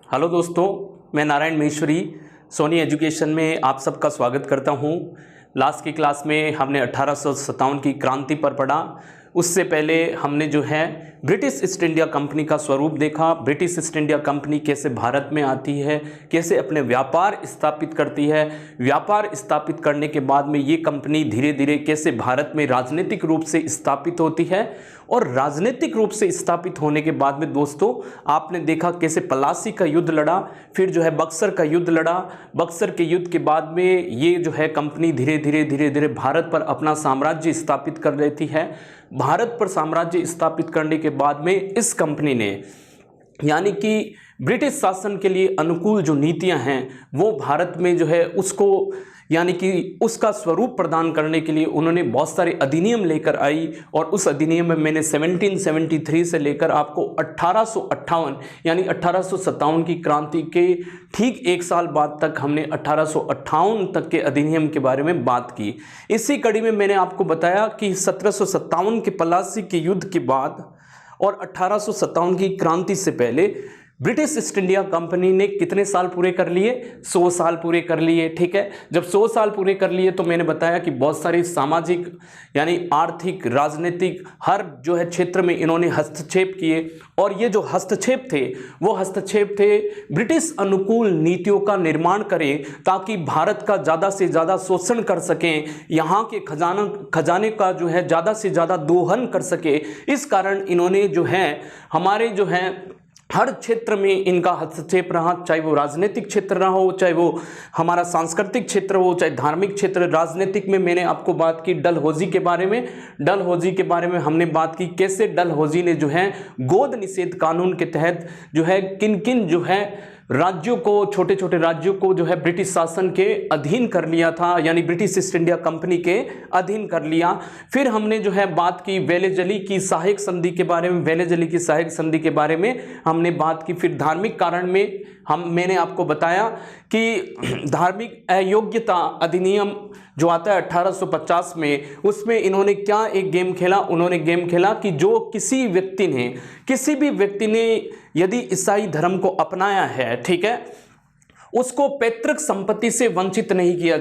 Hello दोस्तों, मैं Narayan Maheshwari Soni education में आप सबका स्वागत करता हूं। लास्ट की क्लास में हमने 1857 की क्रांति पर पढ़ा। उससे पहले हमने जो है ब्रिटिश ईस्ट इंडिया कंपनी का स्वरूप देखा। ब्रिटिश ईस्ट इंडिया कंपनी कैसे भारत में आती है, कैसे अपने व्यापार स्थापित करती है। व्यापार स्थापित करने के बाद में ये कंपनी धीरे धीरे कैसे भारत में राजनीतिक रूप से स्थापित होती है, और राजनीतिक रूप से स्थापित होने के बाद में दोस्तों आपने देखा कैसे प्लासी का युद्ध लड़ा, फिर जो है बक्सर का युद्ध लड़ा। बक्सर के युद्ध के बाद में ये जो है कंपनी धीरे धीरे भारत पर अपना साम्राज्य स्थापित कर लेती है। भारत पर साम्राज्य स्थापित करने के बाद में इस कंपनी ने यानी कि ब्रिटिश शासन के लिए अनुकूल जो नीतियां हैं वो भारत में जो है उसको यानी कि उसका स्वरूप प्रदान करने के लिए उन्होंने बहुत सारे अधिनियम लेकर आई। और उस अधिनियम में मैंने 1773 से लेकर आपको 1858 यानी 1857 की क्रांति के ठीक एक साल बाद तक हमने 1858 तक के अधिनियम के बारे में बात की। इसी कड़ी में मैंने आपको बताया कि 1757 के प्लासी के युद्ध के बाद और 1857 की क्रांति से पहले ब्रिटिश ईस्ट इंडिया कंपनी ने कितने साल पूरे कर लिए? 100 साल पूरे कर लिए। ठीक है, जब 100 साल पूरे कर लिए तो मैंने बताया कि बहुत सारी सामाजिक यानी आर्थिक, राजनीतिक हर जो है क्षेत्र में इन्होंने हस्तक्षेप किए। और ये जो हस्तक्षेप थे वो हस्तक्षेप थे ब्रिटिश अनुकूल नीतियों का निर्माण करें ताकि भारत का ज़्यादा से ज़्यादा शोषण कर सकें, यहाँ के खजाने का जो है ज़्यादा से ज़्यादा दोहन कर सके। इस कारण इन्होंने जो है हमारे जो है हर क्षेत्र में इनका हस्तक्षेप रहा, चाहे वो राजनीतिक क्षेत्र रहा हो, चाहे वो हमारा सांस्कृतिक क्षेत्र हो, चाहे धार्मिक क्षेत्र। राजनीतिक में मैंने आपको बात की डलहौजी के बारे में। डलहौजी के बारे में हमने बात की कैसे डलहौजी ने जो है गोद निषेध कानून के तहत जो है किन किन जो है राज्यों को, छोटे छोटे राज्यों को जो है ब्रिटिश शासन के अधीन कर लिया था, यानी ब्रिटिश ईस्ट इंडिया कंपनी के अधीन कर लिया। फिर हमने जो है बात की वेलेजली की सहायक संधि के बारे में। वेलेजली की सहायक संधि के बारे में हमने बात की। फिर धार्मिक कारण में मैंने आपको बताया कि धार्मिक अयोग्यता अधिनियम जो आता है 1850 में, उसमें इन्होंने क्या एक गेम खेला? उन्होंने गेम खेला कि जो किसी भी व्यक्ति ने यदि ईसाई धर्म को अपनाया है, ठीक है, उसको पैतृक संपत्ति से वंचित नहीं किया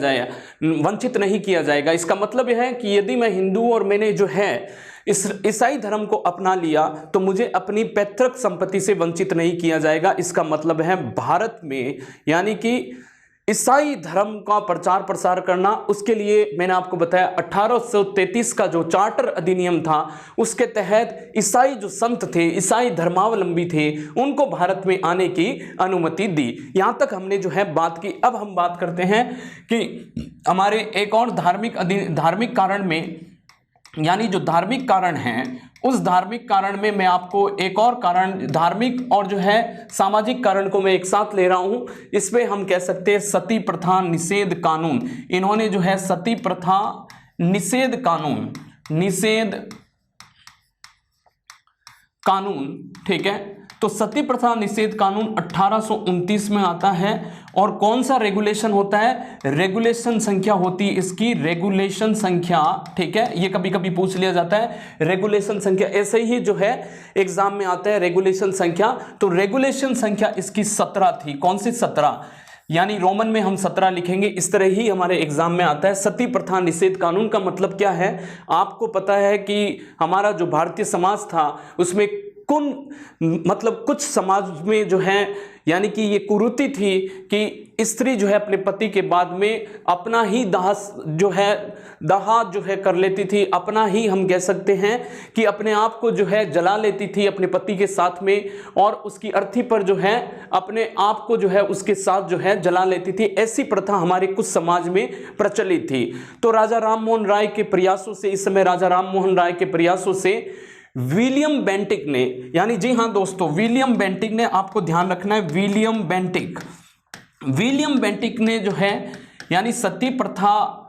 जाएगा। इसका मतलब यह है कि यदि मैं हिंदू और मैंने जो है इस ईसाई धर्म को अपना लिया तो मुझे अपनी पैतृक संपत्ति से वंचित नहीं किया जाएगा। इसका मतलब है भारत में यानी कि ईसाई धर्म का प्रचार प्रसार करना, उसके लिए मैंने आपको बताया 1833 का जो चार्टर अधिनियम था उसके तहत ईसाई जो संत थे, ईसाई धर्मावलंबी थे, उनको भारत में आने की अनुमति दी। यहां तक हमने जो है बात की। अब हम बात करते हैं कि हमारे एक और धार्मिक कारण में, यानी जो धार्मिक कारण हैं उस धार्मिक कारण में मैं आपको एक और कारण, धार्मिक और जो है सामाजिक कारण को मैं एक साथ ले रहा हूं। इसमें हम कह सकते हैं सती प्रथा निषेध कानून। इन्होंने जो है सती प्रथा निषेध कानून, ठीक है, तो सती प्रथा निषेध कानून 1829 में आता है। और कौन सा रेगुलेशन होता है? रेगुलेशन संख्या होती है इसकी, रेगुलेशन संख्या, ठीक है, ये कभी कभी पूछ लिया जाता है रेगुलेशन संख्या, ऐसे ही जो है एग्जाम में आता है रेगुलेशन संख्या। तो रेगुलेशन संख्या इसकी 17 थी। कौन सी? 17, यानी रोमन में हम 17 लिखेंगे। इस तरह ही हमारे एग्जाम में आता है। सती प्रथा निषेध कानून का मतलब क्या है? आपको पता है कि हमारा जो भारतीय समाज था उसमें कुछ समाज में जो है यानी कि ये कुरीति थी कि स्त्री जो है अपने पति के बाद में अपना ही दाह जो है कर लेती थी, अपना ही हम कह सकते हैं कि अपने आप को जो है जला लेती थी अपने पति के साथ में, और उसकी अर्थी पर जो है अपने आप को जो है उसके साथ जो है जला लेती थी। ऐसी प्रथा हमारे कुछ समाज में प्रचलित थी। तो राजा राम मोहन राय के प्रयासों से, इस समय राजा राम मोहन राय के प्रयासों से विलियम बेंटिक ने, यानी जी हां दोस्तों, विलियम बेंटिक ने, आपको ध्यान रखना है, विलियम बेंटिक ने जो है यानी सती प्रथा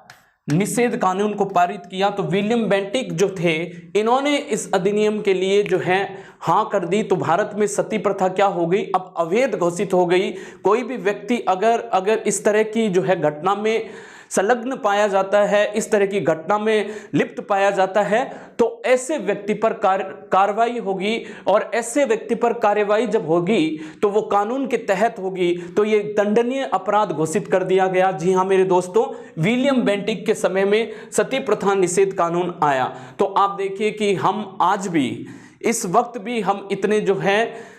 निषेध कानून को पारित किया। तो विलियम बेंटिक जो थे इन्होंने इस अधिनियम के लिए जो है हाँ कर दी। तो भारत में सती प्रथा क्या हो गई? अब अवैध घोषित हो गई। कोई भी व्यक्ति अगर इस तरह की जो है घटना में संलग्न पाया जाता है, इस तरह की घटना में लिप्त पाया जाता है, तो ऐसे व्यक्ति पर कार्रवाई होगी, और ऐसे व्यक्ति पर कार्रवाई जब होगी तो वो कानून के तहत होगी, तो ये दंडनीय अपराध घोषित कर दिया गया। जी हाँ मेरे दोस्तों, विलियम बेंटिक के समय में सती प्रथा निषेध कानून आया। तो आप देखिए कि हम आज भी, इस वक्त भी हम इतने जो है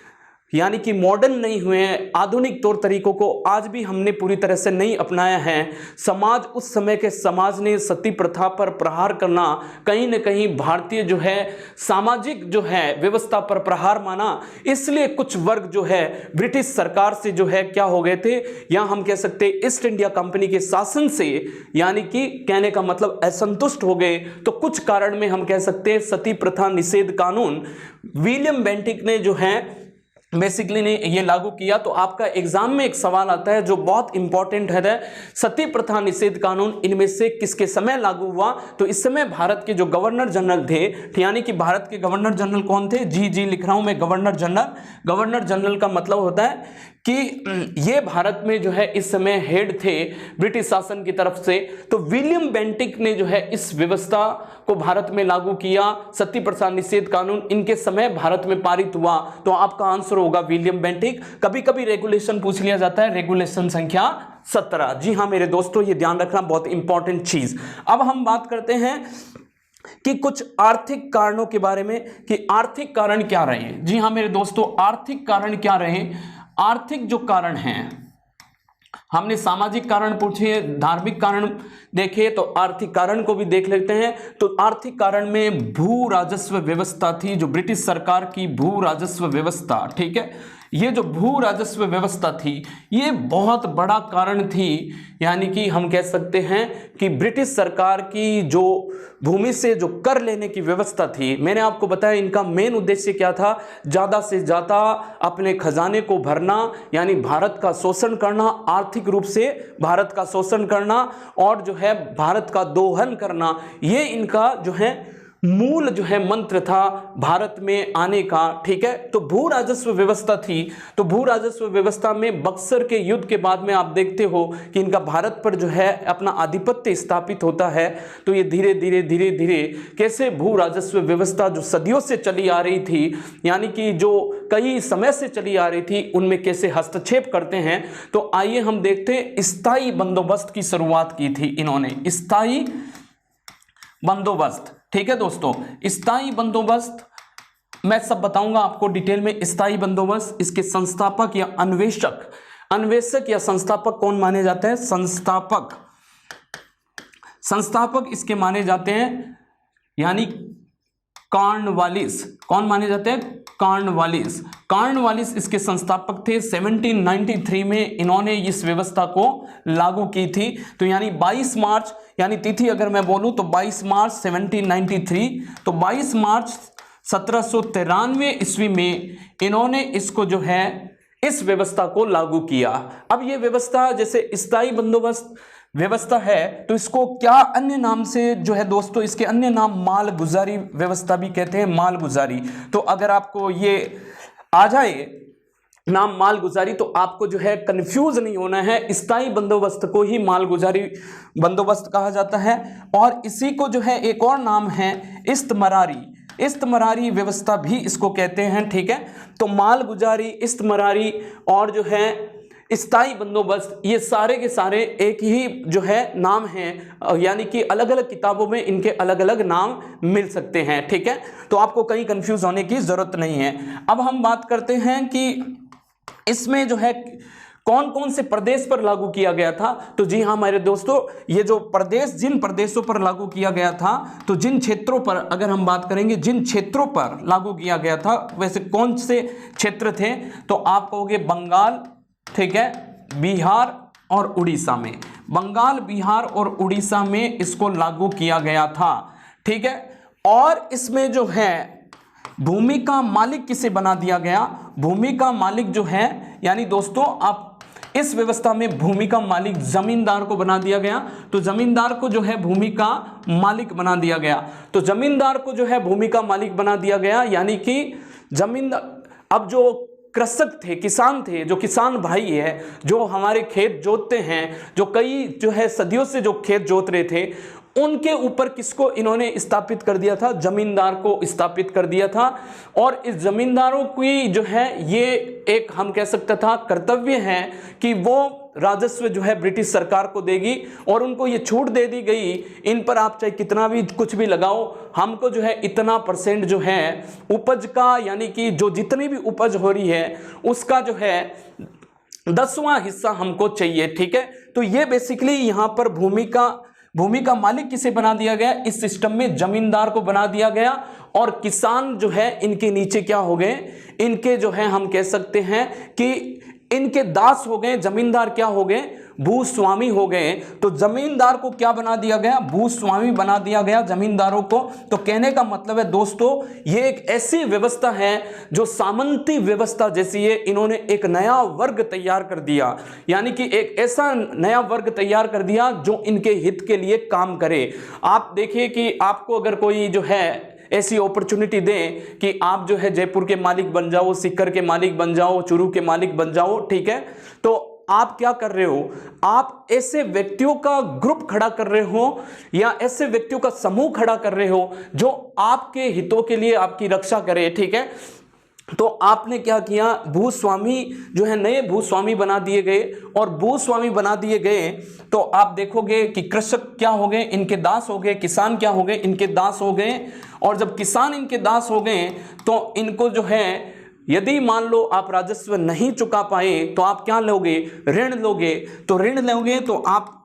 यानी कि मॉडर्न नहीं हुए हैं, आधुनिक तौर तरीकों को आज भी हमने पूरी तरह से नहीं अपनाया है। समाज, उस समय के समाज ने सती प्रथा पर प्रहार करना कहीं न कहीं भारतीय जो है सामाजिक जो है व्यवस्था पर प्रहार माना, इसलिए कुछ वर्ग जो है ब्रिटिश सरकार से जो है क्या हो गए थे, या हम कह सकते ईस्ट इंडिया कंपनी के शासन से, यानी कि कहने का मतलब असंतुष्ट हो गए। तो कुछ कारण में हम कह सकते हैं सती प्रथा निषेध कानून विलियम बेंटिक ने जो है बेसिकली ने ये लागू किया। तो आपका एग्जाम में एक सवाल आता है जो बहुत इंपॉर्टेंट है, सती प्रथा निषेध कानून इनमें से किसके समय लागू हुआ? तो इस समय भारत के जो गवर्नर जनरल थे, यानी कि भारत के गवर्नर जनरल कौन थे? जी लिख रहा हूं मैं, गवर्नर जनरल। गवर्नर जनरल का मतलब होता है कि ये भारत में जो है इस समय हेड थे ब्रिटिश शासन की तरफ से। तो विलियम बेंटिक ने जो है इस व्यवस्था को भारत में लागू किया, सती प्रथा निषेध कानून इनके समय भारत में पारित हुआ। तो आपका आंसर होगा विलियम बेंटिक। कभी कभी रेगुलेशन पूछ लिया जाता है, रेगुलेशन संख्या 17। जी हाँ मेरे दोस्तों, ये ध्यान रखना बहुत इंपॉर्टेंट चीज। अब हम बात करते हैं कि कुछ आर्थिक कारणों के बारे में, कि आर्थिक कारण क्या रहे। जी हाँ मेरे दोस्तों, आर्थिक कारण क्या रहे? आर्थिक जो कारण हैं, हमने सामाजिक कारण पूछे, धार्मिक कारण देखे, तो आर्थिक कारण को भी देख लेते हैं। तो आर्थिक कारण में भू राजस्व व्यवस्था थी, जो ब्रिटिश सरकार की भू राजस्व व्यवस्था, ठीक है, ये जो भू राजस्व व्यवस्था थी ये बहुत बड़ा कारण थी। यानी कि हम कह सकते हैं कि ब्रिटिश सरकार की जो भूमि से जो कर लेने की व्यवस्था थी, मैंने आपको बताया इनका मेन उद्देश्य क्या था, ज़्यादा से ज़्यादा अपने खजाने को भरना, यानी भारत का शोषण करना, आर्थिक रूप से भारत का शोषण करना, और जो है भारत का दोहन करना, ये इनका जो है मूल जो है मंत्र था भारत में आने का। ठीक है, तो भू राजस्व व्यवस्था थी। तो भू राजस्व व्यवस्था में बक्सर के युद्ध के बाद में आप देखते हो कि इनका भारत पर जो है अपना आधिपत्य स्थापित होता है। तो ये धीरे धीरे धीरे धीरे कैसे भू राजस्व व्यवस्था जो सदियों से चली आ रही थी, यानी कि जो कई समय से चली आ रही थी, उनमें कैसे हस्तक्षेप करते हैं। तो आइए हम देखते हैं, स्थायी बंदोबस्त की शुरुआत की थी इन्होंने, स्थायी बंदोबस्त। ठीक है दोस्तों, स्थायी बंदोबस्त मैं सब बताऊंगा आपको डिटेल में। स्थायी बंदोबस्त, इसके संस्थापक या अन्वेषक या संस्थापक कौन माने जाते हैं? संस्थापक इसके माने जाते हैं, यानी कॉर्नवालिस। कौन माने जाते हैं? कॉर्नवालिस इसके संस्थापक थे। 1793 में इन्होंने इस व्यवस्था को लागू की थी। तो यानी 22 मार्च, यानी तिथि अगर मैं बोलूं तो 22 मार्च 1793, तो 22 मार्च 1793 ईस्वी में इन्होंने इसको जो है इस व्यवस्था को लागू किया। अब ये व्यवस्था जैसे स्थायी बंदोबस्त व्यवस्था है, तो इसको क्या अन्य नाम से जो है दोस्तों, इसके अन्य नाम मालगुजारी व्यवस्था भी कहते हैं, मालगुजारी। तो अगर आपको ये आ जाए नाम मालगुजारी, तो आपको जो है कंफ्यूज नहीं होना है, स्थायी बंदोबस्त को ही मालगुजारी बंदोबस्त कहा जाता है। और इसी को जो है एक और नाम है इस्तमरारी व्यवस्था भी इसको कहते हैं। ठीक है, तो मालगुजारी, इस्तमरारी और जो है स्थायी बंदोबस्त, ये सारे के सारे एक ही जो है नाम हैं, यानी कि अलग अलग किताबों में इनके अलग अलग नाम मिल सकते हैं। ठीक है, तो आपको कहीं कंफ्यूज होने की जरूरत नहीं है। अब हम बात करते हैं कि इसमें जो है कौन कौन से प्रदेश पर लागू किया गया था। तो जी हाँ मेरे दोस्तों, ये जो प्रदेश, जिन प्रदेशों पर लागू किया गया था, तो जिन क्षेत्रों पर अगर हम बात करेंगे, जिन क्षेत्रों पर लागू किया गया था, वैसे कौन से क्षेत्र थे? तो आप कहोगे बंगाल, ठीक है, बिहार और उड़ीसा में, बंगाल, बिहार और उड़ीसा में इसको लागू किया गया था। ठीक है, और इसमें जो है भूमि का मालिक किसे बना दिया गया? भूमि का मालिक जो है, यानी दोस्तों आप इस व्यवस्था में भूमि का मालिक जमींदार को बना दिया गया। तो जमींदार को जो है भूमि का मालिक बना दिया गया। तो जमींदार को जो है भूमि का मालिक बना दिया गया, यानी कि जमींदार, अब जो कृषक थे, किसान थे, जो किसान भाई है, जो हमारे खेत जोतते हैं, जो कई जो है सदियों से जो खेत जोत रहे थे, उनके ऊपर किसको इन्होंने स्थापित कर दिया था? जमींदार को स्थापित कर दिया था। और इस जमींदारों की जो है ये एक हम कह सकते था कर्तव्य है कि वो राजस्व जो है ब्रिटिश सरकार को देगी, और उनको ये छूट दे दी गई, इन पर आप चाहे कितना भी कुछ भी लगाओ, हमको जो है इतना % जो है उपज का, यानी कि जो जितनी भी उपज हो रही है उसका जो है 10वां हिस्सा हमको चाहिए। ठीक है, तो ये बेसिकली यहां पर भूमि का मालिक किसे बना दिया गया? इस सिस्टम में जमींदार को बना दिया गया, और किसान जो है इनके नीचे क्या हो गए? इनके जो है हम कह सकते हैं कि इनके दास हो गए। जमींदार क्या हो गए? भूस्वामी हो गए। तो जमींदार को क्या बना दिया गया? भूस्वामी बना दिया गया जमींदारों को। तो कहने का मतलब है दोस्तों, ये एक ऐसी व्यवस्था है जो सामंती व्यवस्था जैसी है। इन्होंने एक नया वर्ग तैयार कर दिया, यानी कि एक ऐसा नया वर्ग तैयार कर दिया जो इनके हित के लिए काम करे। आप देखिए कि आपको अगर कोई जो है ऐसी अपॉर्चुनिटी दें कि आप जो है जयपुर के मालिक बन जाओ, सीकर के मालिक बन जाओ, चूरू के मालिक बन जाओ, ठीक है, तो आप क्या कर रहे हो? आप ऐसे व्यक्तियों का ग्रुप खड़ा कर रहे हो, या ऐसे व्यक्तियों का समूह खड़ा कर रहे हो जो आपके हितों के लिए आपकी रक्षा करे। ठीक है, तो आपने क्या किया? भूस्वामी जो है नए भूस्वामी बना दिए गए, और भूस्वामी बना दिए गए तो आप देखोगे कि कृषक क्या हो गए? इनके दास हो गए। किसान क्या हो गए? इनके दास हो गए। और जब किसान इनके दास हो गए तो इनको जो है, यदि मान लो आप राजस्व नहीं चुका पाए तो आप क्या लोगे? ऋण लोगे। तो ऋण लोगे तो आप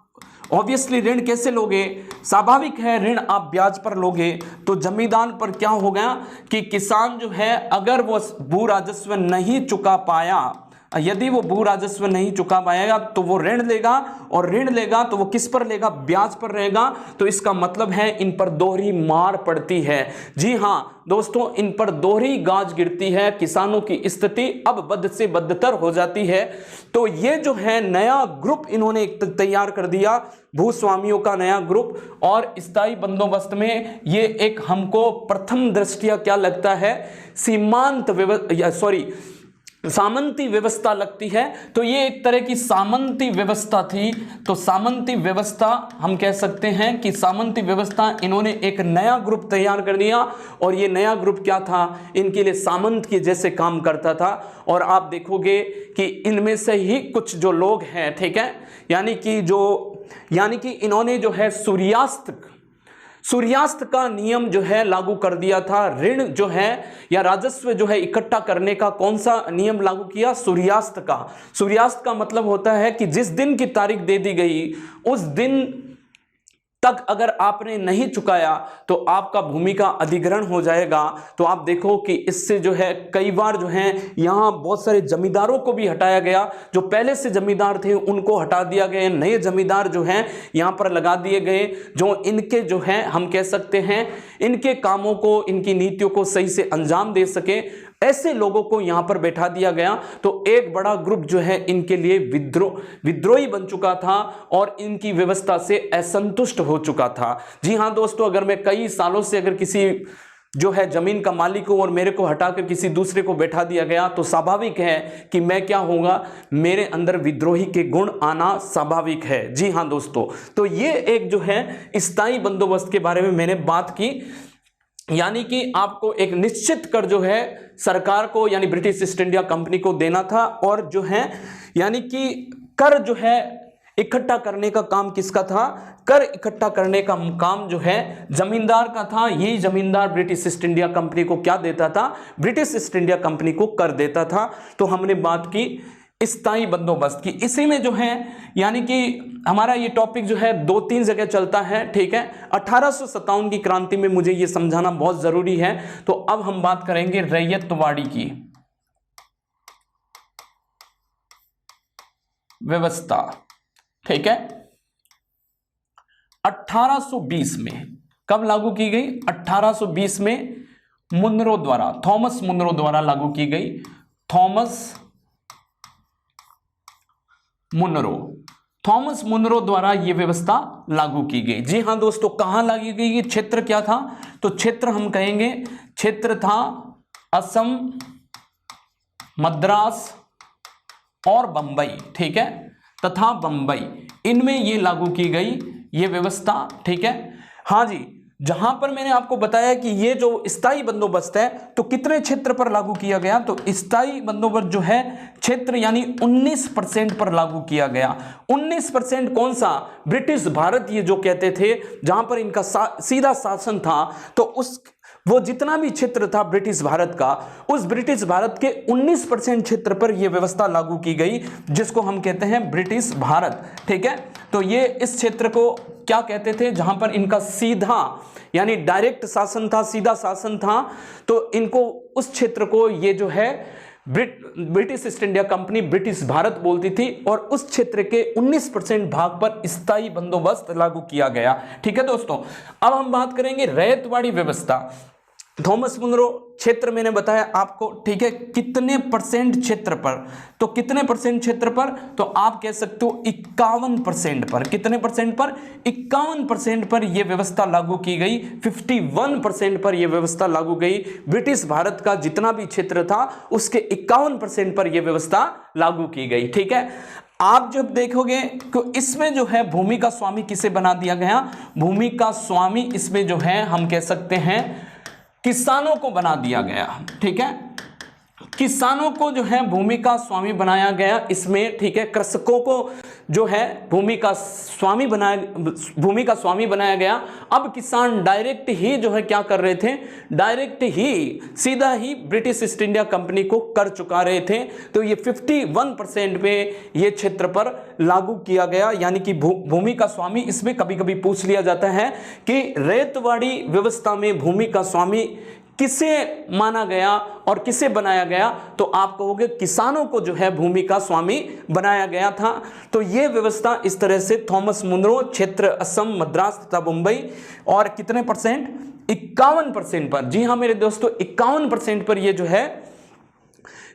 ऑब्वियसली ऋण कैसे लोगे? स्वाभाविक है, ऋण आप ब्याज पर लोगे। तो जमींदार पर क्या हो गया कि किसान जो है अगर वो भू राजस्व नहीं चुका पाया, यदि वो भू राजस्व नहीं चुका पाएगा तो वो ऋण लेगा, और ऋण लेगा तो वो किस पर लेगा? ब्याज पर रहेगा। तो इसका मतलब है इन पर दोहरी मार पड़ती है। जी हां दोस्तों, इन पर दोहरी गाज गिरती है। किसानों की स्थिति अब बद से बदतर हो जाती है। तो ये जो है नया ग्रुप इन्होंने एक तैयार कर दिया, भूस्वामियों का नया ग्रुप। और स्थायी बंदोबस्त में ये एक हमको प्रथम दृष्टया क्या लगता है? सामंती व्यवस्था लगती है। तो ये एक तरह की सामंती व्यवस्था थी। तो सामंती व्यवस्था हम कह सकते हैं कि सामंती व्यवस्था इन्होंने एक नया ग्रुप तैयार कर दिया, और ये नया ग्रुप क्या था? इनके लिए सामंत के जैसे काम करता था। और आप देखोगे कि इनमें से ही कुछ जो लोग हैं, ठीक है, यानी कि इन्होंने जो है सूर्यास्त का नियम जो है लागू कर दिया था। ऋण जो है या राजस्व जो है इकट्ठा करने का कौन सा नियम लागू किया? सूर्यास्त का। सूर्यास्त का मतलब होता है कि जिस दिन की तारीख दे दी गई उस दिन तक अगर आपने नहीं चुकाया तो आपका भूमि का अधिग्रहण हो जाएगा। तो आप देखो कि इससे जो है कई बार जो है यहाँ बहुत सारे जमींदारों को भी हटाया गया। जो पहले से जमींदार थे उनको हटा दिया गया, नए जमींदार जो हैं यहाँ पर लगा दिए गए, जो इनके जो है हम कह सकते हैं इनके कामों को, इनकी नीतियों को सही से अंजाम दे सके, ऐसे लोगों को यहां पर बैठा दिया गया। तो एक बड़ा ग्रुप जो है इनके लिए विद्रोही बन चुका था और इनकी व्यवस्था से असंतुष्ट हो चुका था। जी हां दोस्तों, अगर मैं कई सालों से अगर किसी जो है जमीन का मालिक हूं और मेरे को हटाकर किसी दूसरे को बैठा दिया गया तो स्वाभाविक है कि मैं क्या होगा, मेरे अंदर विद्रोही के गुण आना स्वाभाविक है। जी हां दोस्तों, तो ये एक जो है स्थायी बंदोबस्त के बारे में मैंने बात की, यानी कि आपको एक निश्चित कर जो है सरकार को यानी ब्रिटिश ईस्ट इंडिया कंपनी को देना था, और जो है यानी कि कर जो है इकट्ठा करने का काम किसका था? कर इकट्ठा करने का काम जो है जमींदार का था। यही जमींदार ब्रिटिश ईस्ट इंडिया कंपनी को क्या देता था? ब्रिटिश ईस्ट इंडिया कंपनी को कर देता था। तो हमने बात की स्थायी बंदोबस्त की। इसी में जो है यानी कि हमारा ये टॉपिक जो है 2-3 जगह चलता है, ठीक है। 1857 की क्रांति में मुझे ये समझाना बहुत जरूरी है। तो अब हम बात करेंगे रैयतवाड़ी की व्यवस्था, ठीक है। 1820 में कब लागू की गई? 1820 में मुनरो द्वारा, थॉमस मुनरो द्वारा लागू की गई। थॉमस मुनरो द्वारा यह व्यवस्था लागू की गई। जी हां दोस्तों, कहां लागू की गई? क्षेत्र क्या था? तो क्षेत्र हम कहेंगे क्षेत्र था असम मद्रास और बंबई, ठीक है, तथा बंबई, इनमें ये लागू की गई ये व्यवस्था, ठीक है। हाँ जी, जहां पर मैंने आपको बताया कि ये जो स्थायी बंदोबस्त है तो कितने क्षेत्र पर लागू किया गया, तो स्थायी बंदोबस्त जो है क्षेत्र यानी 19% पर लागू किया गया। 19% कौन सा? ब्रिटिश भारत ये जो कहते थे, जहां पर इनका सीधा शासन था, तो वो जितना भी क्षेत्र था ब्रिटिश भारत का, उस ब्रिटिश भारत के 19% क्षेत्र पर यह व्यवस्था लागू की गई, जिसको हम कहते हैं ब्रिटिश भारत, ठीक है। तो ये इस क्षेत्र को क्या कहते थे, जहां पर इनका सीधा यानी डायरेक्ट शासन था, सीधा शासन था, तो इनको उस क्षेत्र को ये जो है British east India company British Bharat बोलती थी, और उस क्षेत्र के 19% भाग पर स्थायी बंदोबस्त लागू किया गया, ठीक है दोस्तों। अब हम बात करेंगे रैयतवाड़ी व्यवस्था। थॉमस मुनरो क्षेत्र मैंने बताया आपको, ठीक है, कितने परसेंट क्षेत्र पर, तो कितने परसेंट क्षेत्र पर, तो आप कह सकते हो 51% पर। कितने परसेंट पर? 51% पर यह व्यवस्था लागू की गई। 51% पर यह व्यवस्था लागू गई। ब्रिटिश भारत का जितना भी क्षेत्र था उसके 51% पर यह व्यवस्था लागू की गई, ठीक है। आप जब देखोगे तो इसमें जो है भूमि का स्वामी किसे बना दिया गया? भूमि का स्वामी इसमें जो है हम कह सकते हैं किसानों को बना दिया गया, ठीक है। किसानों को जो है भूमि का स्वामी बनाया गया इसमें, ठीक है। कृषकों को जो है भूमि का स्वामी बनाया गया। अब किसान डायरेक्ट ही जो है क्या कर रहे थे, डायरेक्ट ही सीधा ही ब्रिटिश ईस्ट इंडिया कंपनी को कर चुका रहे थे। तो ये 51% पे ये क्षेत्र पर लागू किया गया, यानी कि भूमि का स्वामी। इसमें कभी कभी पूछ लिया जाता है कि रैयतवाड़ी व्यवस्था में भूमि का स्वामी किसे माना गया और किसे बनाया गया, तो आप कहोगे किसानों को जो है भूमि का स्वामी बनाया गया था। तो यह व्यवस्था इस तरह से थॉमस मुनरो क्षेत्र असम, मद्रास तथा मुंबई, और कितने परसेंट? 51% पर। जी हां मेरे दोस्तों, 51% पर यह जो है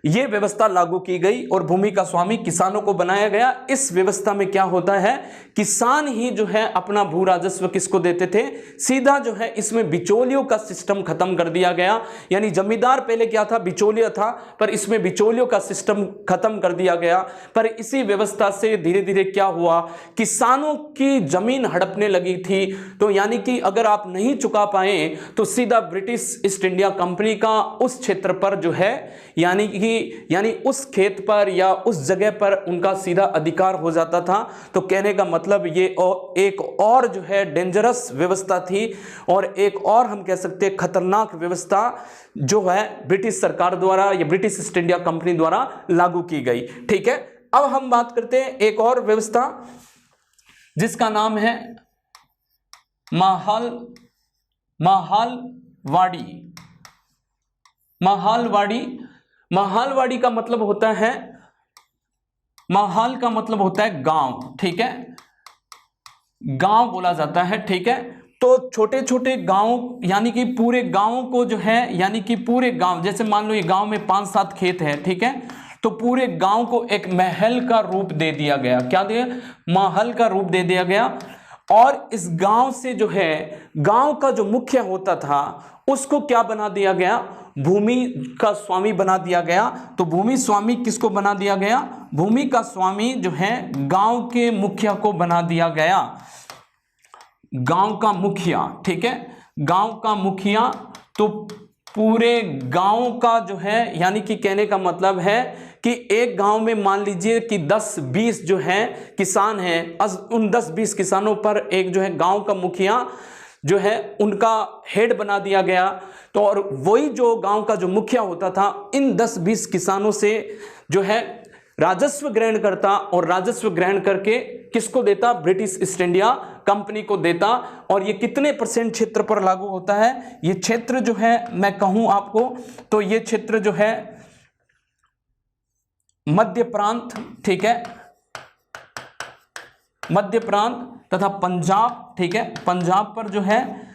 यह व्यवस्था लागू की गई और भूमि का स्वामी किसानों को बनाया गया। इस व्यवस्था में क्या होता है, किसान ही जो है अपना भू राजस्व किसको देते थे? सीधा जो है इसमें बिचौलियों का सिस्टम खत्म कर दिया गया। यानी जमींदार पहले क्या था? बिचौलिया था, पर इसमें बिचौलियों का सिस्टम खत्म कर दिया गया। पर इसी व्यवस्था से धीरे धीरे क्या हुआ, किसानों की जमीन हड़पने लगी थी। तो यानी कि अगर आप नहीं चुका पाए तो सीधा ब्रिटिश ईस्ट इंडिया कंपनी का उस क्षेत्र पर जो है यानी उस खेत पर या उस जगह पर उनका सीधा अधिकार हो जाता था। तो कहने का मतलब ये एक और जो है डेंजरस व्यवस्था थी, और एक और हम कह सकते हैं खतरनाक व्यवस्था जो है ब्रिटिश सरकार द्वारा या ब्रिटिश ईस्ट इंडिया कंपनी द्वारा लागू की गई, ठीक है। अब हम बात करते हैं एक और व्यवस्था जिसका नाम है महालवाड़ी का मतलब होता है, महाल का मतलब होता है गांव, ठीक है, गांव बोला जाता है, ठीक है। तो छोटे छोटे गांव यानी कि पूरे गांव को जो है, यानी कि पूरे गांव, जैसे मान लो ये गांव में 5-7 खेत है, ठीक है, तो पूरे गांव को एक महल का रूप दे दिया गया। क्या दिया? महल का रूप दे दिया गया। और इस गांव से जो है गांव का जो मुखिया होता था उसको क्या बना दिया गया? भूमि का स्वामी बना दिया गया। तो भूमि स्वामी किसको बना दिया गया? भूमि का स्वामी जो है गांव के मुखिया को बना दिया गया। गांव का मुखिया, ठीक है, गांव का मुखिया। तो पूरे गांव का जो है, यानी कि कहने का मतलब है कि एक गांव में मान लीजिए कि 10-20 जो है किसान हैं, उन 10-20 किसानों पर एक जो है गांव का मुखिया जो है उनका हेड बना दिया गया। तो और वही जो गांव का जो मुखिया होता था इन 10-20 किसानों से जो है राजस्व ग्रहण करता, और राजस्व ग्रहण करके किसको देता? ब्रिटिश ईस्ट इंडिया कंपनी को देता। और ये कितने परसेंट क्षेत्र पर लागू होता है? ये क्षेत्र जो है मैं कहूं आपको तो ये क्षेत्र जो है मध्य प्रांत, ठीक है, मध्य प्रांत तथा पंजाब, ठीक है, पंजाब पर जो है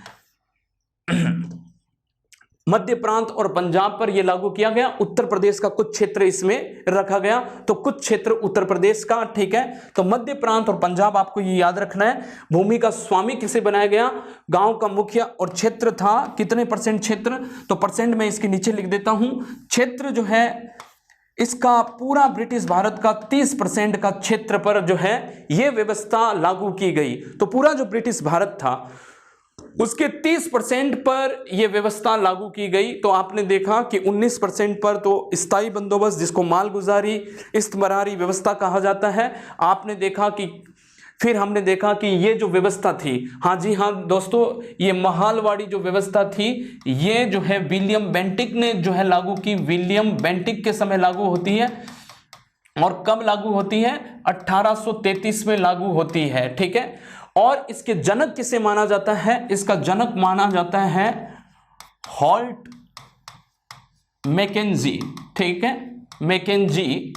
मध्य प्रांत और पंजाब पर यह लागू किया गया। उत्तर प्रदेश का कुछ क्षेत्र इसमें रखा गया, तो कुछ क्षेत्र उत्तर प्रदेश का, ठीक है। तो मध्य प्रांत और पंजाब आपको ये याद रखना है। भूमि का स्वामी किसे बनाया गया? गांव का मुखिया। और क्षेत्र था कितने परसेंट क्षेत्र? तो परसेंट मैं इसके नीचे लिख देता हूं। क्षेत्र जो है इसका पूरा ब्रिटिश भारत का 30% का क्षेत्र पर जो है यह व्यवस्था लागू की गई। तो पूरा जो ब्रिटिश भारत था उसके 30% पर यह व्यवस्था लागू की गई। तो आपने देखा कि 19% पर तो स्थायी बंदोबस्त, जिसको मालगुजारी इस्तमरारी व्यवस्था कहा जाता है, आपने देखा कि फिर हमने देखा कि ये जो व्यवस्था थी, हाँ जी हाँ दोस्तों, ये महालवाड़ी जो व्यवस्था थी ये जो है विलियम बेंटिक ने जो है लागू की। विलियम बेंटिक के समय लागू होती है। और कब लागू होती है? 1833 में लागू होती है, ठीक है। और इसके जनक किसे माना जाता है? इसका जनक माना जाता है हॉल्ट मैकेंजी, ठीक है, मैकेंजी,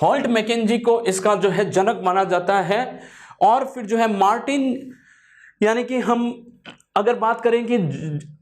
हॉल्ट मैकेंजी को इसका जो है जनक माना जाता है। और फिर जो है मार्टिन, यानी कि हम अगर बात करें कि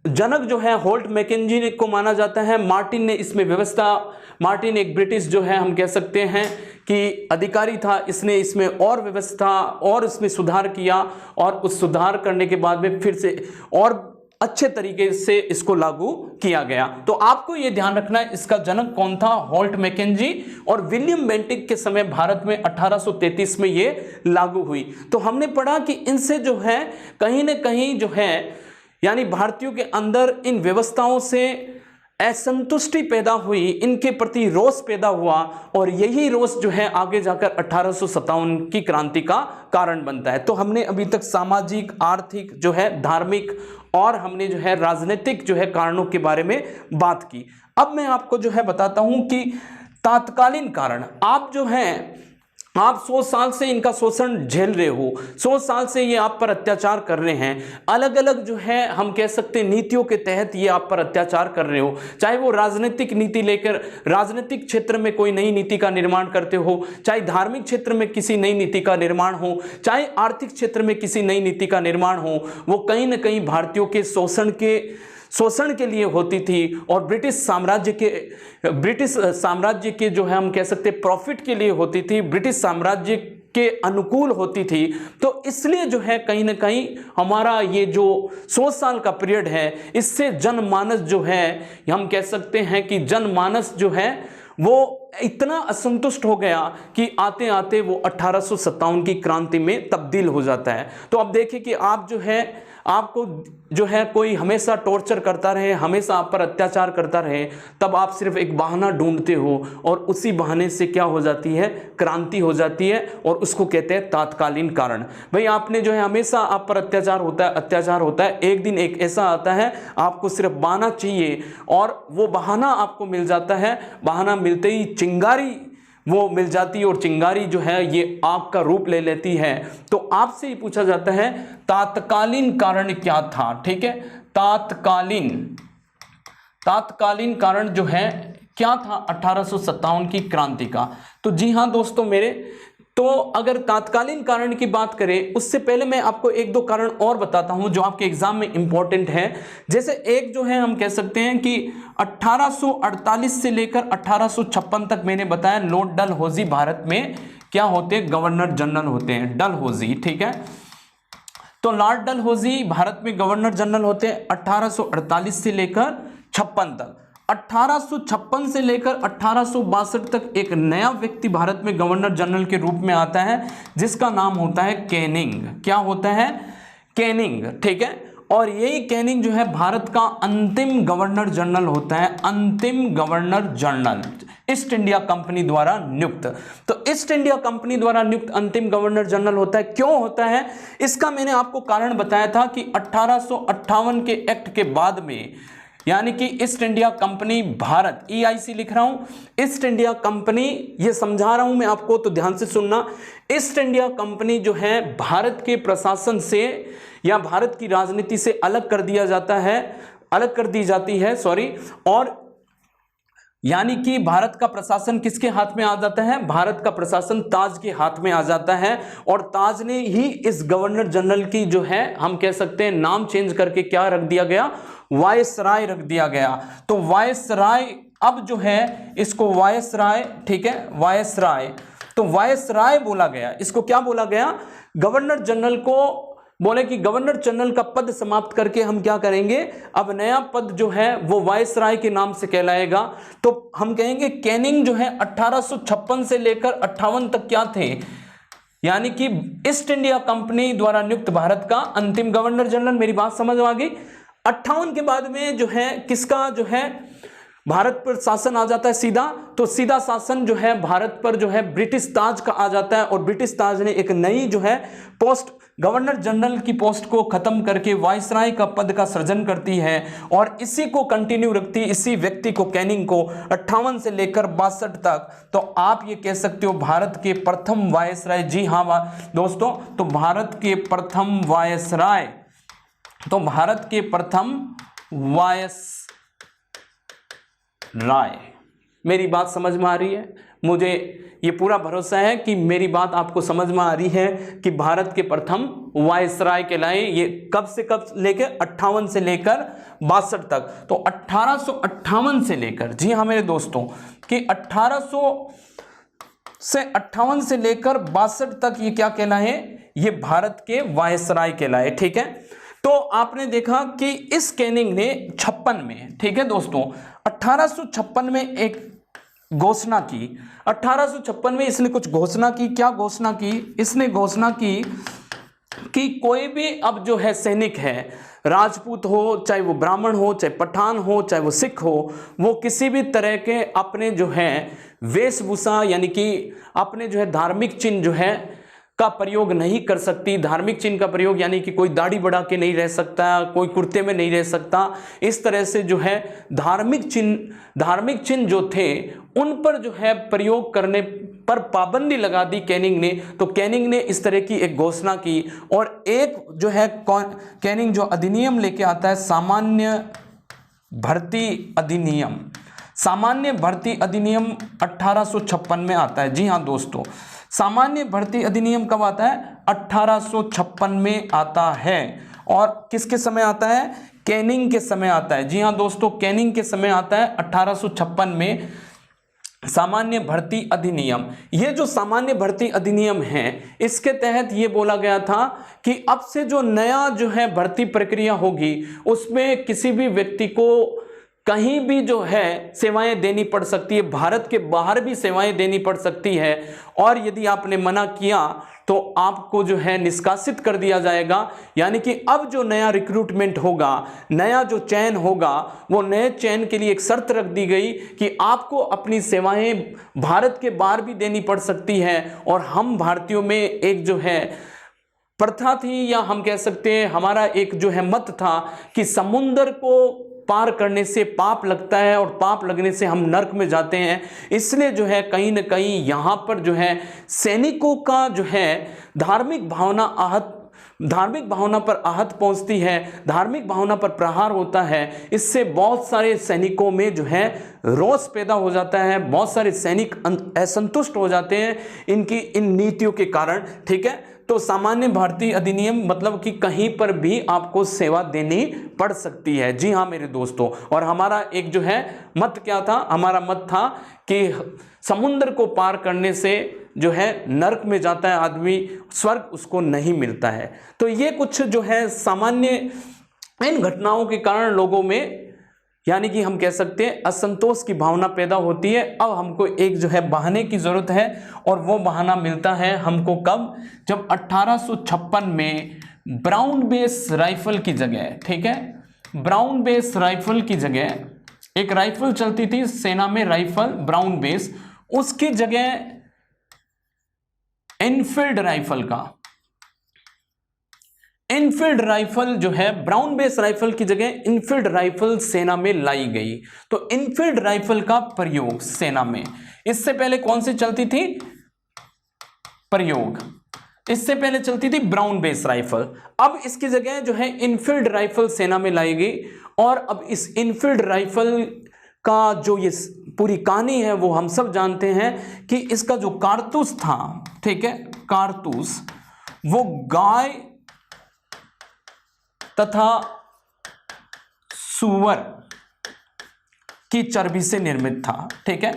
जनक जो है होल्ट मैकेंजी को माना जाता है, मार्टिन ने इसमें व्यवस्था, मार्टिन एक ब्रिटिश जो है हम कह सकते हैं कि अधिकारी था, इसने इसमें और व्यवस्था और इसमें सुधार किया और उस सुधार करने के बाद में फिर से और अच्छे तरीके से इसको लागू किया गया। तो आपको यह ध्यान रखना है इसका जनक कौन था? Holt Mackenzie. और विलियम बेंटिक के समय भारत में 1833 में यह लागू हुई। तो हमने पढ़ा कि इनसे जो है कहीं ना कहीं जो है यानी भारतीयों के अंदर इन व्यवस्थाओं से असंतुष्टि पैदा हुई, इनके प्रति रोष पैदा हुआ और यही रोष जो है आगे जाकर 1857 की क्रांति का कारण बनता है। तो हमने अभी तक सामाजिक, आर्थिक जो है, धार्मिक और हमने जो है राजनीतिक जो है कारणों के बारे में बात की। अब मैं आपको जो है बताता हूं कि तात्कालीन कारण, आप जो है आप 100 साल से इनका शोषण झेल रहे हो, 100 साल से ये आप पर अत्याचार कर रहे हैं, अलग अलग जो है हम कह सकते हैं नीतियों के तहत ये आप पर अत्याचार कर रहे हो, चाहे वो राजनीतिक नीति लेकर राजनीतिक क्षेत्र में कोई नई नीति का निर्माण करते हो, चाहे धार्मिक क्षेत्र में किसी नई नीति का निर्माण हो, चाहे आर्थिक क्षेत्र में किसी नई नीति का निर्माण हो, वो कहीं ना कहीं भारतीयों के शोषण के लिए होती थी और ब्रिटिश साम्राज्य के जो है हम कह सकते हैं प्रॉफिट के लिए होती थी, ब्रिटिश साम्राज्य के अनुकूल होती थी। तो इसलिए जो है कहीं ना कहीं हमारा ये जो 100 साल का पीरियड है, इससे जनमानस जो है हम कह सकते हैं कि जनमानस जो है वो इतना असंतुष्ट हो गया कि आते आते वो 1857 की क्रांति में तब्दील हो जाता है। तो अब देखिए कि आप जो है आपको जो है कोई हमेशा टॉर्चर करता रहे, हमेशा आप पर अत्याचार करता रहे, तब आप सिर्फ एक बहाना ढूंढते हो और उसी बहाने से क्या हो जाती है? क्रांति हो जाती है और उसको कहते हैं तात्कालीन कारण। भाई आपने जो है हमेशा आप पर अत्याचार होता है, एक दिन एक ऐसा आता है आपको सिर्फ बहाना चाहिए और वो बहाना आपको मिल जाता है। बहाना मिलते ही चिंगारी वो मिल जाती है और चिंगारी जो है ये आग का रूप ले लेती है। तो आपसे ही पूछा जाता है तात्कालीन कारण क्या था? ठीक है, तात्कालीन कारण जो है क्या था 1857 की क्रांति का? तो जी हाँ दोस्तों मेरे, तो अगर तात्कालीन कारण की बात करें उससे पहले मैं आपको एक दो कारण और बताता हूं जो आपके एग्जाम में इंपॉर्टेंट है। जैसे एक जो है हम कह सकते हैं कि 1848 से लेकर 1856 तक मैंने बताया लॉर्ड डलहौजी भारत में क्या होते हैं? गवर्नर जनरल होते हैं, डलहौजी, ठीक है। तो लॉर्ड डलहौजी भारत में गवर्नर जनरल होते हैं 1848 से लेकर 56 तक। 1856 से लेकर 1862 तक एक नया व्यक्ति भारत में गवर्नर जनरल के रूप में आता है जिसका नाम होता है कैनिंग। क्या होता है? कैनिंग, ठीक है। और यही कैनिंग जो है भारत का अंतिम गवर्नर जनरल होता है, अंतिम governor general east India company द्वारा नियुक्त। तो ईस्ट इंडिया कंपनी द्वारा नियुक्त अंतिम गवर्नर जनरल होता है। क्यों होता है? इसका मैंने आपको कारण बताया था कि 1858 के एक्ट के बाद में, यानी कि east India company Bharat, EIC लिख रहा हूं, ईस्ट इंडिया कंपनी, ये समझा रहा हूं मैं आपको तो ध्यान से सुनना। ईस्ट इंडिया कंपनी जो है भारत के प्रशासन से या भारत की राजनीति से अलग कर दी जाती है और यानी कि भारत का प्रशासन किसके हाथ में आ जाता है? भारत का प्रशासन ताज के हाथ में आ जाता है और ताज ने ही इस गवर्नर जनरल की जो है हम कह सकते हैं नाम चेंज करके क्या रख दिया गया? वायसराय रख दिया गया। तो वायसराय, अब जो है इसको वायसराय, ठीक है, वायसराय, तो वायसराय बोला गया। इसको क्या बोला गया? गवर्नर जनरल को बोले कि गवर्नर जनरल का पद समाप्त करके हम क्या करेंगे, अब नया पद जो है वो वायसराय के नाम से कहलाएगा। तो हम कहेंगे कैनिंग जो है 1856 से लेकर 58 तक क्या थे, यानी कि ईस्ट इंडिया कंपनी द्वारा नियुक्त भारत का अंतिम गवर्नर जनरल। मेरी बात समझ आ गई। 58 के बाद में जो है किसका जो है भारत पर शासन आ जाता है सीधा, तो सीधा शासन जो है भारत पर जो है ब्रिटिश ताज का आ जाता है, और ब्रिटिश ताज ने एक नई जो है पोस्ट, गवर्नर जनरल की पोस्ट को खत्म करके वायसराय का पद का सृजन करती है, और इसी को कंटिन्यू रखती है, इसी व्यक्ति को, कैनिंग को 58 से लेकर 62 तक। तो आप ये कह सकते हो भारत के प्रथम वायसराय। जी हाँ दोस्तों, तो भारत के प्रथम वायसराय, तो भारत के प्रथम वायसराय। मेरी बात समझ में आ रही है? मुझे ये पूरा भरोसा है कि मेरी बात आपको समझ में आ रही है कि भारत के प्रथम वायसराय कहलाए। ये कब से कब लेकर 58 से लेकर 62 तक। तो 1858 से लेकर, जी हाँ मेरे दोस्तों, कि 1858 से लेकर 62 तक ये क्या कहलाए, ये भारत के वायसराय कहलाए। ठीक है, तो आपने देखा कि इस कैनिंग ने 56 में, ठीक है दोस्तों, 1856 में एक घोषणा की। 1856 में इसने कुछ घोषणा की। क्या घोषणा की? इसने घोषणा की कि कोई भी अब जो है सैनिक है, राजपूत हो, चाहे वो ब्राह्मण हो, चाहे पठान हो, चाहे वो सिख हो, वो किसी भी तरह के अपने जो है वेशभूषा, यानी कि अपने जो है धार्मिक चिन्ह जो है का प्रयोग नहीं कर सकती। धार्मिक चिन्ह का प्रयोग यानी कि कोई दाढ़ी बढ़ा के नहीं रह सकता, कोई कुर्ते में नहीं रह सकता। इस तरह से जो है धार्मिक चिन्ह जो थे उन पर जो है प्रयोग करने पर पाबंदी लगा दी कैनिंग ने। तो कैनिंग ने इस तरह की एक घोषणा की, और एक जो है कैनिंग जो अधिनियम लेके आता है, सामान्य भर्ती अधिनियम। सामान्य भर्ती अधिनियम 1856 में आता है। जी हाँ दोस्तों, सामान्य भर्ती अधिनियम कब आता है? 1856 में आता है। और किसके समय आता है? कैनिंग के समय आता है। जी हाँ दोस्तों, कैनिंग के समय आता है 1856 में सामान्य भर्ती अधिनियम। ये जो सामान्य भर्ती अधिनियम है, इसके तहत ये बोला गया था कि अब से जो नया जो है भर्ती प्रक्रिया होगी, उसमें किसी भी व्यक्ति को कहीं भी जो है सेवाएं देनी पड़ सकती है, भारत के बाहर भी सेवाएं देनी पड़ सकती है, और यदि आपने मना किया तो आपको जो है निष्कासित कर दिया जाएगा। यानी कि अब जो नया रिक्रूटमेंट होगा, नया जो चयन होगा, वो नए चयन के लिए एक शर्त रख दी गई कि आपको अपनी सेवाएं भारत के बाहर भी देनी पड़ सकती है। और हम भारतीयों में एक जो है प्रथा थी, या हम कह सकते हैं हमारा एक जो है मत था कि समुद्र को पार करने से पाप लगता है, और पाप लगने से हम नरक में जाते हैं। इसलिए जो है कहीं ना कहीं यहाँ पर जो है सैनिकों का जो है धार्मिक भावना पर आहत पहुंचती है, धार्मिक भावना पर प्रहार होता है। इससे बहुत सारे सैनिकों में जो है रोष पैदा हो जाता है, बहुत सारे सैनिक असंतुष्ट हो जाते हैं इनकी इन नीतियों के कारण। ठीक है, तो सामान्य भर्ती अधिनियम मतलब कि कहीं पर भी आपको सेवा देनी पड़ सकती है। जी हाँ मेरे दोस्तों, और हमारा एक जो है मत क्या था? हमारा मत था कि समुद्र को पार करने से जो है नरक में जाता है आदमी, स्वर्ग उसको नहीं मिलता है। तो ये कुछ जो है सामान्य इन घटनाओं के कारण लोगों में, यानी कि हम कह सकते हैं असंतोष की भावना पैदा होती है। अब हमको एक जो है बहाने की जरूरत है, और वो बहाना मिलता है हमको कब? जब 1856 में ब्राउन बेस राइफल की जगह, ठीक है, ब्राउन बेस राइफल की जगह एक राइफल चलती थी सेना में, राइफल ब्राउन बेस, उसकी जगह एनफील्ड राइफल का, इनफील्ड राइफल जो है ब्राउन बेस राइफल की जगह इनफील्ड राइफल सेना में लाई गई। तो इनफील्ड राइफल का प्रयोग सेना में, इससे पहले कौन सी चलती थी प्रयोग? इससे पहले चलती थी ब्राउन बेस राइफल। अब इसकी जगह जो है इनफील्ड राइफल सेना में लाई गई। और अब इस इनफील्ड राइफल का जो ये पूरी कहानी है वो हम सब जानते हैं कि इसका जो कारतूस था, ठीक है, कारतूस वो गाय तथा सूअर की चर्बी से निर्मित था। ठीक है,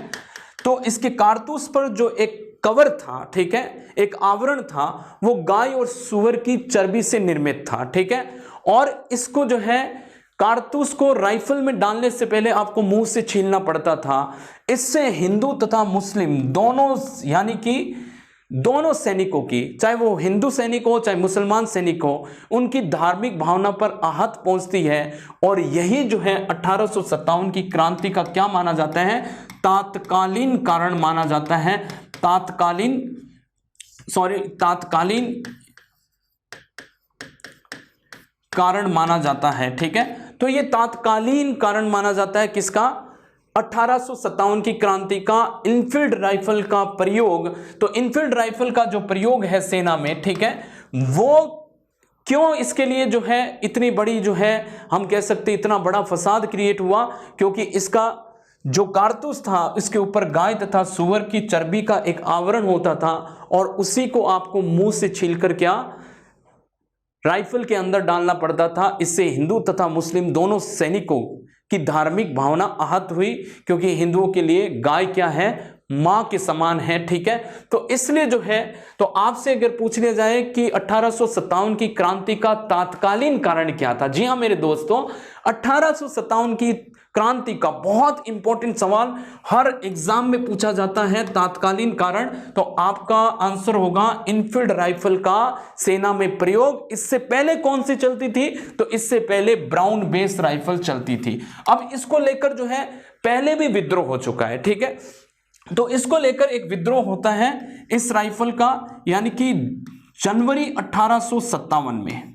तो इसके कारतूस पर जो एक कवर था, ठीक है, एक आवरण था, वो गाय और सूअर की चर्बी से निर्मित था, ठीक है। और इसको जो है कारतूस को राइफल में डालने से पहले आपको मुंह से छीलना पड़ता था। इससे हिंदू तथा मुस्लिम दोनों, यानी कि दोनों सैनिकों की, चाहे वो हिंदू सैनिक हो चाहे मुसलमान सैनिक हो, उनकी धार्मिक भावना पर आहत पहुंचती है। और यही जो है 1857 की क्रांति का क्या माना जाता है, तात्कालीन कारण माना जाता है। तात्कालीन कारण माना जाता है, ठीक है। तो ये तात्कालीन कारण माना जाता है किसका, 1857 की क्रांति का, इनफील्ड राइफल का प्रयोग। तो इनफील्ड राइफल का जो प्रयोग है सेना में, ठीक है, वो क्यों इसके लिए जो है इतनी बड़ी जो है हम कह सकते इतना बड़ा फसाद क्रिएट हुआ, क्योंकि इसका जो कारतूस था इसके ऊपर गाय तथा सूअर की चर्बी का एक आवरण होता था और उसी को आपको मुंह से छीलकर क्या राइफल के अंदर डालना पड़ता था। इससे हिंदू तथा मुस्लिम दोनों सैनिकों की धार्मिक भावना आहत हुई, क्योंकि हिंदुओं के लिए गाय क्या है, मां के समान है, ठीक है। तो इसलिए जो है, तो आपसे अगर पूछ लिया जाए कि 1857 की क्रांति का तात्कालीन कारण क्या था, जी हां मेरे दोस्तों, 1857 की क्रांति का बहुत इंपॉर्टेंट सवाल हर एग्जाम में पूछा जाता है, तात्कालीन कारण। तो आपका आंसर होगा इनफील्ड राइफल का सेना में प्रयोग। इससे पहले कौन सी चलती थी, तो इससे पहले ब्राउन बेस राइफल चलती थी। अब इसको लेकर जो है पहले भी विद्रोह हो चुका है, ठीक है। तो इसको लेकर एक विद्रोह होता है इस राइफल का, यानी कि जनवरी 1857 में,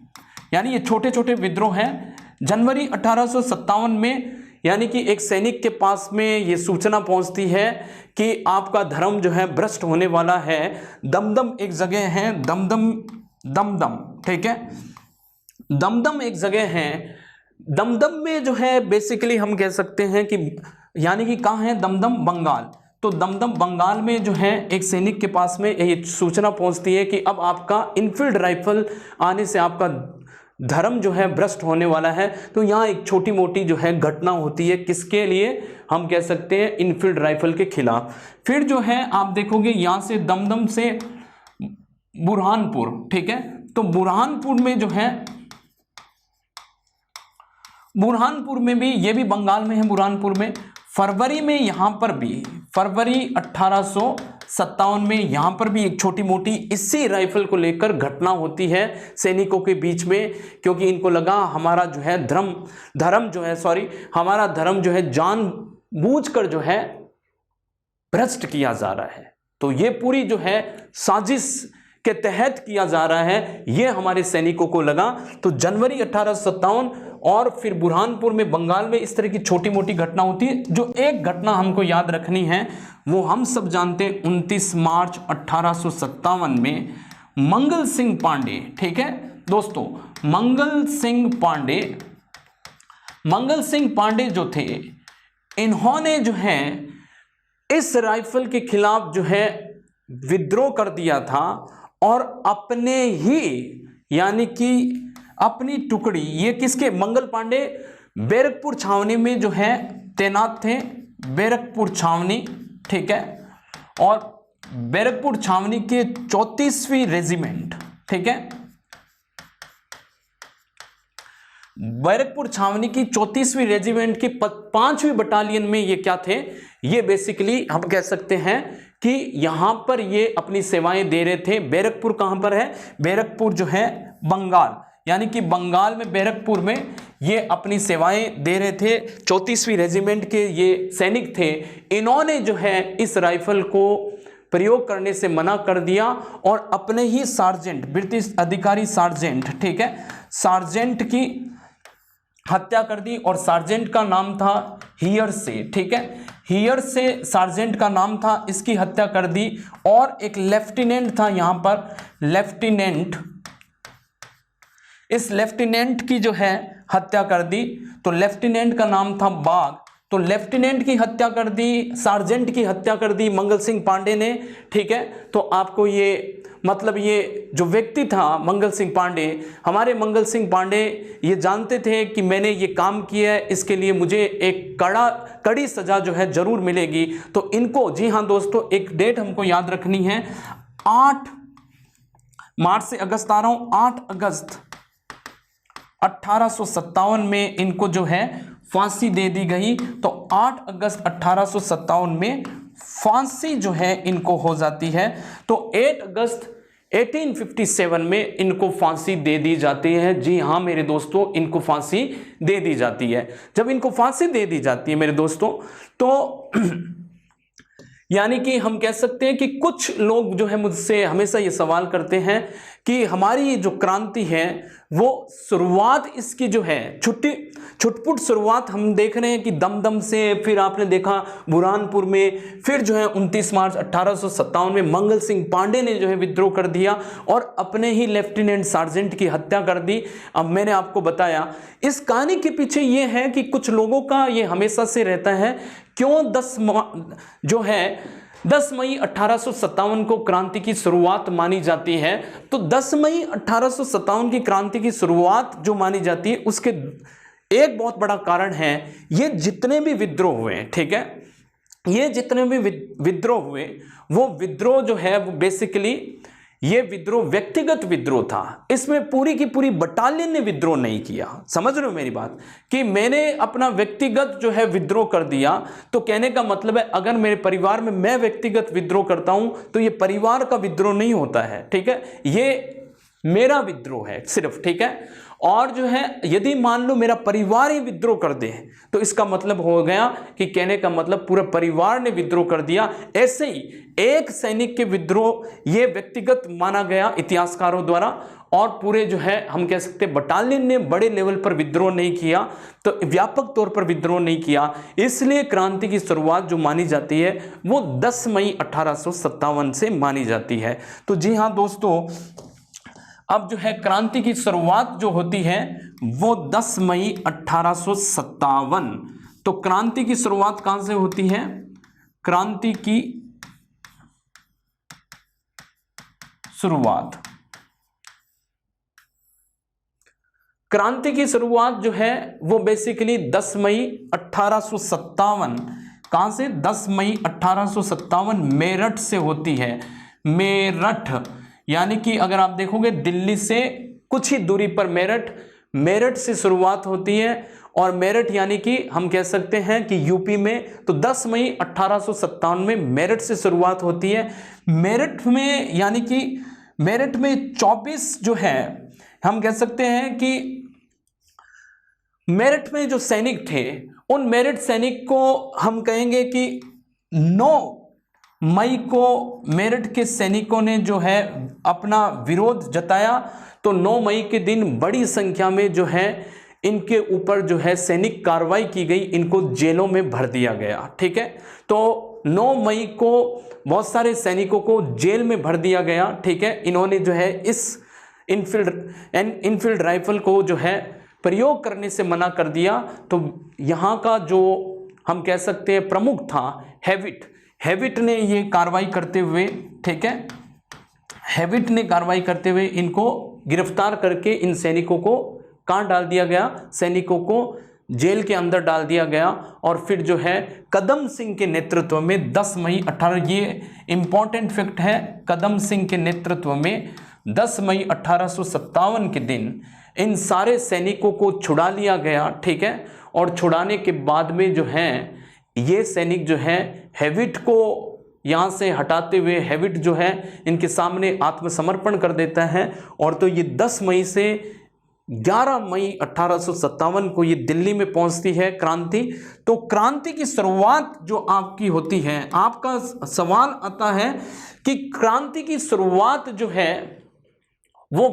यानी ये छोटे छोटे विद्रोह हैं। जनवरी 1857 में यानी कि एक सैनिक के पास में ये सूचना पहुंचती है कि आपका धर्म जो है भ्रष्ट होने वाला है। दमदम एक जगह है, दमदम, ठीक है, दमदम एक जगह है। दमदम में जो है बेसिकली हम कह सकते हैं कि, यानी कि कहाँ है, दमदम बंगाल। तो दमदम बंगाल में जो है एक सैनिक के पास में ये सूचना पहुंचती है कि अब आपका इनफील्ड राइफल आने से आपका धर्म जो है भ्रष्ट होने वाला है। तो यहाँ एक छोटी मोटी जो है घटना होती है, किसके लिए, हम कह सकते हैं इनफील्ड राइफल के खिलाफ। फिर जो है आप देखोगे यहाँ से दमदम से बुरहानपुर, ठीक है। तो बुरहानपुर में जो है, बुरहानपुर में भी, ये भी बंगाल में है, बुरहानपुर में फरवरी में, यहां पर भी फरवरी 1857 में यहां पर भी एक छोटी मोटी इसी राइफल को लेकर घटना होती है सैनिकों के बीच में, क्योंकि इनको लगा हमारा जो है हमारा धर्म जो है जानबूझकर जो है भ्रष्ट किया जा रहा है। तो ये पूरी जो है साजिश के तहत किया जा रहा है, ये हमारे सैनिकों को लगा। तो जनवरी 1857 और फिर बुरहानपुर में बंगाल में इस तरह की छोटी मोटी घटना होती है। जो एक घटना हमको याद रखनी है वो हम सब जानते हैं, 29 मार्च 1857 में मंगल सिंह पांडे, ठीक है दोस्तों, मंगल सिंह पांडे जो थे, इन्होंने जो है इस राइफल के खिलाफ जो है विद्रोह कर दिया था और अपने ही, यानी कि अपनी टुकड़ी, ये किसके, मंगल पांडे बैरकपुर छावनी में जो है तैनात थे, बैरकपुर छावनी, ठीक है, और बैरकपुर छावनी के 34वीं रेजिमेंट, ठीक है, बैरकपुर छावनी की 34वीं रेजिमेंट की 5वीं बटालियन में ये क्या थे, ये बेसिकली हम कह सकते हैं कि यहां पर ये अपनी सेवाएं दे रहे थे। बैरकपुर कहां पर है, बैरकपुर जो है बंगाल, यानी कि बंगाल में बैरकपुर में ये अपनी सेवाएं दे रहे थे। 34वीं रेजिमेंट के ये सैनिक थे। इन्होंने जो है इस राइफल को प्रयोग करने से मना कर दिया और अपने ही सार्जेंट, ब्रिटिश अधिकारी सार्जेंट, ठीक है, सार्जेंट की हत्या कर दी। और सार्जेंट का नाम था हियर से, ठीक है, हियर से सार्जेंट का नाम था, इसकी हत्या कर दी। और एक लेफ्टिनेंट था यहां पर, लेफ्टिनेंट, इस लेफ्टिनेंट की जो है हत्या कर दी। तो लेफ्टिनेंट का नाम था बाग, तो लेफ्टिनेंट की हत्या कर दी, सार्जेंट की हत्या कर दी मंगल सिंह पांडे ने, ठीक है। तो आपको ये मतलब ये जो व्यक्ति था मंगल सिंह पांडे, हमारे मंगल सिंह पांडे ये जानते थे कि मैंने ये काम किया है, इसके लिए मुझे एक कड़ी सजा जो है जरूर मिलेगी। तो इनको, जी हाँ दोस्तों, एक डेट हमको याद रखनी है, 8 मार्च से अगस्त आ रहा हूं, 8 अगस्त 1857 में इनको जो है फांसी दे दी गई। तो 8 अगस्त 1857 में फांसी जो है इनको हो जाती है। तो 8 अगस्त 1857 में इनको फांसी दे दी जाती है। जी हाँ मेरे दोस्तों, इनको फांसी दे दी जाती है। जब इनको फांसी दे दी जाती है मेरे दोस्तों, तो यानी कि हम कह सकते हैं कि कुछ लोग जो है मुझसे हमेशा ये सवाल करते हैं कि हमारी ये जो क्रांति है वो शुरुआत इसकी जो है छुटपुट शुरुआत हम देख रहे हैं कि दमदम से, फिर आपने देखा बुरहानपुर में, फिर जो है 29 मार्च 1857 में मंगल सिंह पांडे ने जो है विद्रोह कर दिया और अपने ही लेफ्टिनेंट सार्जेंट की हत्या कर दी। अब मैंने आपको बताया इस कहानी के पीछे ये है कि कुछ लोगों का ये हमेशा से रहता है, क्यों 10 मई 1857 को क्रांति की शुरुआत मानी जाती है। तो 10 मई 1857 की क्रांति की शुरुआत जो मानी जाती है, उसके एक बहुत बड़ा कारण है, ये जितने भी विद्रोह हुए, ठीक है, ये जितने भी विद्रोह हुए, वो विद्रोह जो है वो बेसिकली ये विद्रोह व्यक्तिगत विद्रोह था। इसमें पूरी की पूरी बटालियन ने विद्रोह नहीं किया। समझ रहे हो मेरी बात, कि मैंने अपना व्यक्तिगत जो है विद्रोह कर दिया। तो कहने का मतलब है, अगर मेरे परिवार में मैं व्यक्तिगत विद्रोह करता हूं तो ये परिवार का विद्रोह नहीं होता है, ठीक है, ये मेरा विद्रोह है सिर्फ, ठीक है। और जो है यदि मान लो मेरा परिवार ही विद्रोह कर दे तो इसका मतलब हो गया कि कहने का मतलब पूरा परिवार ने विद्रोह कर दिया। ऐसे ही एक सैनिक के विद्रोह ये व्यक्तिगत माना गया इतिहासकारों द्वारा, और पूरे जो है हम कह सकते बटालियन ने बड़े लेवल पर विद्रोह नहीं किया, तो व्यापक तौर पर विद्रोह नहीं किया। इसलिए क्रांति की शुरुआत जो मानी जाती है वो 10 मई 1857 से मानी जाती है। तो जी हाँ दोस्तों, अब जो है क्रांति की शुरुआत जो होती है वो 10 मई 1857। तो क्रांति की शुरुआत कहां से होती है? क्रांति की शुरुआत, क्रांति की शुरुआत जो है वो बेसिकली 10 मई 1857, कहां से? 10 मई 1857 मेरठ से होती है। मेरठ यानी कि अगर आप देखोगे दिल्ली से कुछ ही दूरी पर मेरठ से शुरुआत होती है। और मेरठ यानी कि हम कह सकते हैं कि यूपी में, तो 10 मई 1857 में मेरठ से शुरुआत होती है। मेरठ में यानी कि मेरठ में 24 जो है हम कह सकते हैं कि मेरठ में जो सैनिक थे, उन मेरठ सैनिक को हम कहेंगे कि 9 मई को मेरठ के सैनिकों ने जो है अपना विरोध जताया। तो 9 मई के दिन बड़ी संख्या में जो है इनके ऊपर जो है सैनिक कार्रवाई की गई, इनको जेलों में भर दिया गया, ठीक है। तो 9 मई को बहुत सारे सैनिकों को जेल में भर दिया गया, ठीक है। इन्होंने जो है इस इनफील्ड राइफल को जो है प्रयोग करने से मना कर दिया। तो यहाँ का जो हम कह सकते हैं प्रमुख था हेविट ने ये कार्रवाई करते हुए, ठीक है, हेविट ने कार्रवाई करते हुए इनको गिरफ्तार करके इन सैनिकों को कहाँ डाल दिया गया? सैनिकों को जेल के अंदर डाल दिया गया। और फिर जो है कदम सिंह के नेतृत्व में 10 मई 18, ये इंपॉर्टेंट फैक्ट है, कदम सिंह के नेतृत्व में 10 मई 1857 के दिन इन सारे सैनिकों को छुड़ा लिया गया, ठीक है। और छुड़ाने के बाद में जो है ये सैनिक जो है हेविट को यहाँ से हटाते हुए हेविट जो है इनके सामने आत्मसमर्पण कर देता है। और तो ये 10 मई से 11 मई 1857 को ये दिल्ली में पहुंचती है क्रांति। तो क्रांति की शुरुआत जो आपकी होती है, आपका सवाल आता है कि क्रांति की शुरुआत जो है वो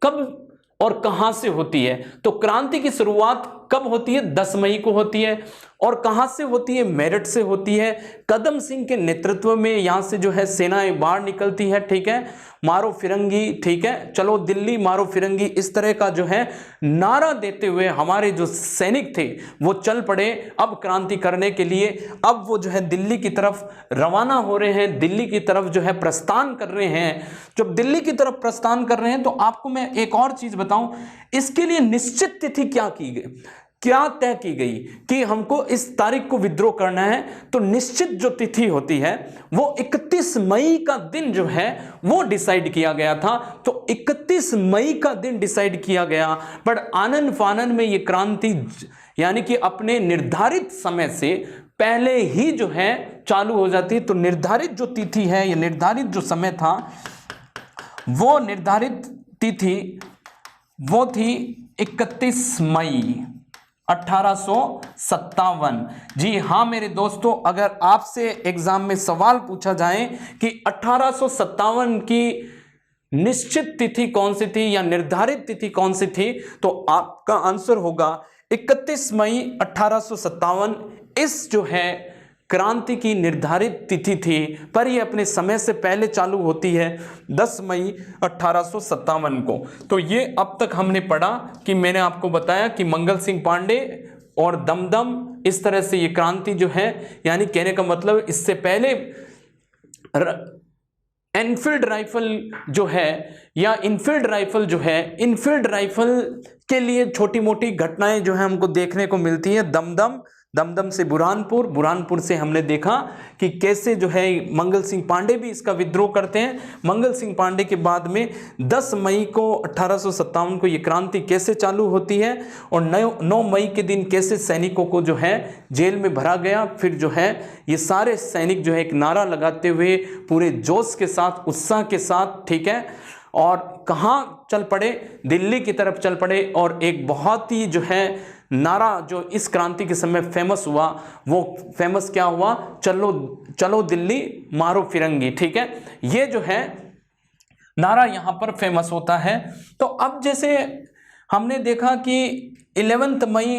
कब और कहां से होती है? तो क्रांति की शुरुआत कब होती है? 10 मई को होती है। और कहां से होती है? मेरठ से होती है। कदम सिंह के नेतृत्व में यहां से जो है सेनाएं बाहर निकलती है, ठीक है, मारो फिरंगी, ठीक है, चलो दिल्ली मारो फिरंगी, इस तरह का जो है नारा देते हुए हमारे जो सैनिक थे वो चल पड़े अब क्रांति करने के लिए। अब वो जो है दिल्ली की तरफ रवाना हो रहे हैं, दिल्ली की तरफ जो है प्रस्थान कर रहे हैं। जब दिल्ली की तरफ प्रस्थान कर रहे हैं तो आपको मैं एक और चीज बताऊं, इसके लिए निश्चित तिथि क्या की गई, क्या तय की गई कि हमको इस तारीख को विद्रोह करना है, तो निश्चित जो तिथि होती है वो 31 मई का दिन जो है वो डिसाइड किया गया था। तो 31 मई का दिन डिसाइड किया गया, पर आनन फानन में ये क्रांति यानी कि अपने निर्धारित समय से पहले ही जो है चालू हो जाती है। तो निर्धारित जो तिथि है, ये निर्धारित जो समय था, वो निर्धारित तिथि वो थी 31 मई 1857। जी हाँ मेरे दोस्तों, अगर आपसे एग्जाम में सवाल पूछा जाए कि 1857 की निश्चित तिथि कौन सी थी या निर्धारित तिथि कौन सी थी, तो आपका आंसर होगा 31 मई 1857। इस जो है क्रांति की निर्धारित तिथि थी, पर यह अपने समय से पहले चालू होती है 10 मई 1857 को। तो ये अब तक हमने पढ़ा कि मैंने आपको बताया कि मंगल सिंह पांडे और दमदम, इस तरह से ये क्रांति जो है, यानी कहने का मतलब इससे पहले एनफील्ड राइफल जो है या इनफील्ड राइफल जो है, इनफील्ड राइफल के लिए छोटी मोटी घटनाएं जो है हमको देखने को मिलती है। दमदम से बुरहानपुर, बुरहानपुर से हमने देखा कि कैसे जो है मंगल सिंह पांडे भी इसका विद्रोह करते हैं। मंगल सिंह पांडे के बाद में 10 मई को 1857 को ये क्रांति कैसे चालू होती है और 9 मई के दिन कैसे सैनिकों को जो है जेल में भरा गया। फिर जो है ये सारे सैनिक जो है एक नारा लगाते हुए पूरे जोश के साथ, उत्साह के साथ, ठीक है, और कहाँ चल पड़े? दिल्ली की तरफ चल पड़े। और एक बहुत ही जो है नारा जो इस क्रांति के समय फेमस हुआ, वो फेमस क्या हुआ? चलो चलो दिल्ली मारो फिरंगी, ठीक है, ये जो है नारा यहां पर फेमस होता है। तो अब जैसे हमने देखा कि 11 मई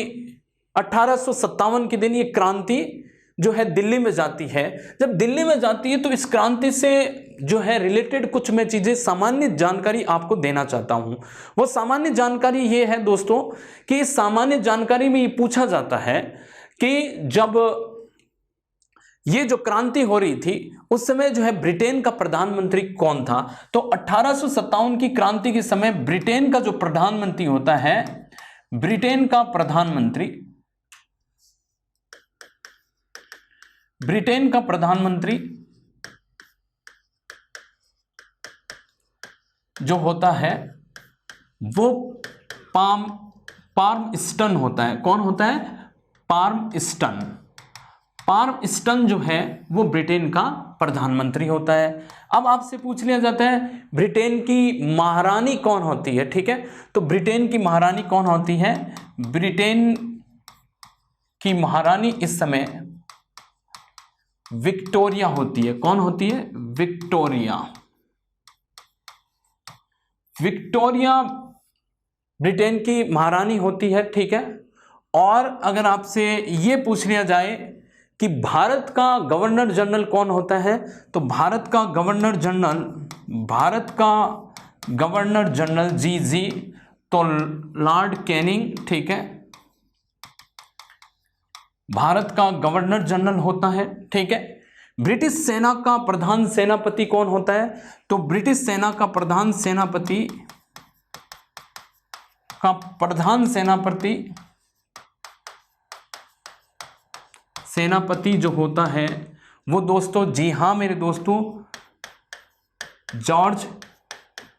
1857 के दिन ये क्रांति जो है दिल्ली में जाती है। जब दिल्ली में जाती है तो इस क्रांति से जो है रिलेटेड कुछ मैं चीजें, सामान्य जानकारी आपको देना चाहता हूं। वो सामान्य जानकारी ये है दोस्तों कि इस सामान्य जानकारी में ये पूछा जाता है कि जब ये जो क्रांति हो रही थी उस समय जो है ब्रिटेन का प्रधानमंत्री कौन था? तो 1857 की क्रांति के समय ब्रिटेन का जो प्रधानमंत्री होता है, ब्रिटेन का प्रधानमंत्री जो होता है वो पाल्मस्टन होता है। कौन होता है? पाल्मस्टन जो है वो ब्रिटेन का प्रधानमंत्री होता है। अब आपसे पूछ लिया जाता है ब्रिटेन की महारानी कौन होती है, ठीक है, तो ब्रिटेन की महारानी कौन होती है? ब्रिटेन की महारानी इस समय विक्टोरिया होती है। कौन होती है? विक्टोरिया ब्रिटेन की महारानी होती है, ठीक है। और अगर आपसे ये पूछ लिया जाए कि भारत का गवर्नर जनरल कौन होता है, तो भारत का गवर्नर जनरल जी तो लॉर्ड कैनिंग, ठीक है, भारत का गवर्नर जनरल होता है, ठीक है। ब्रिटिश सेना का प्रधान सेनापति कौन होता है? तो ब्रिटिश सेना का प्रधान सेनापति जो होता है वो दोस्तों, जी हाँ मेरे दोस्तों, जॉर्ज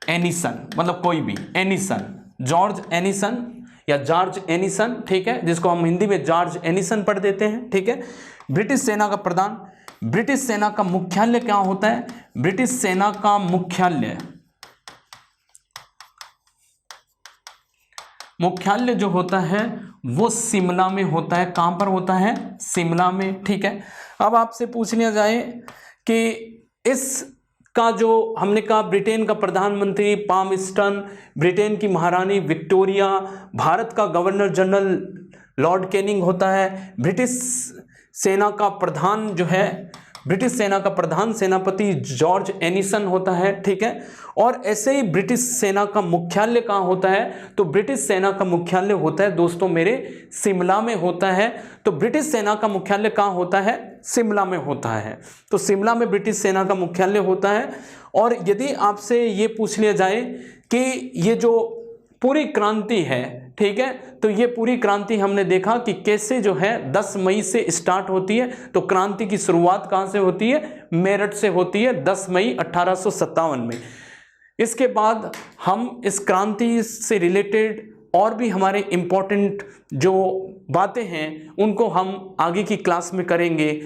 एनिसन, मतलब कोई भी जॉर्ज एनिसन, ठीक है, जिसको हम हिंदी में जॉर्ज एनिसन पढ़ देते हैं, ठीक है। ब्रिटिश सेना का प्रधान। ब्रिटिश सेना का मुख्यालय क्या होता है? ब्रिटिश सेना का मुख्यालय जो होता है वो शिमला में होता है। कहां पर होता है? शिमला में, ठीक है। अब आपसे पूछ लिया जाए कि इसका जो हमने कहा ब्रिटेन का प्रधानमंत्री पाल्मस्टन, ब्रिटेन की महारानी विक्टोरिया, भारत का गवर्नर जनरल लॉर्ड कैनिंग होता है। ब्रिटिश सेना का प्रधान जो है, ब्रिटिश सेना का प्रधान सेनापति जॉर्ज एनिसन होता है, ठीक है। और ऐसे ही ब्रिटिश सेना का मुख्यालय कहाँ होता है, तो ब्रिटिश सेना का मुख्यालय होता है दोस्तों मेरे शिमला में होता है। तो ब्रिटिश सेना का मुख्यालय कहाँ होता है, शिमला में होता है। तो शिमला में ब्रिटिश सेना का मुख्यालय होता है। और यदि आपसे ये पूछ लिया जाए कि ये जो पूरी क्रांति है, ठीक है, तो ये पूरी क्रांति हमने देखा कि कैसे जो है 10 मई से स्टार्ट होती है। तो क्रांति की शुरुआत कहाँ से होती है, मेरठ से होती है 10 मई 1857 में। इसके बाद हम इस क्रांति से रिलेटेड और भी हमारे इम्पोर्टेंट जो बातें हैं उनको हम आगे की क्लास में करेंगे।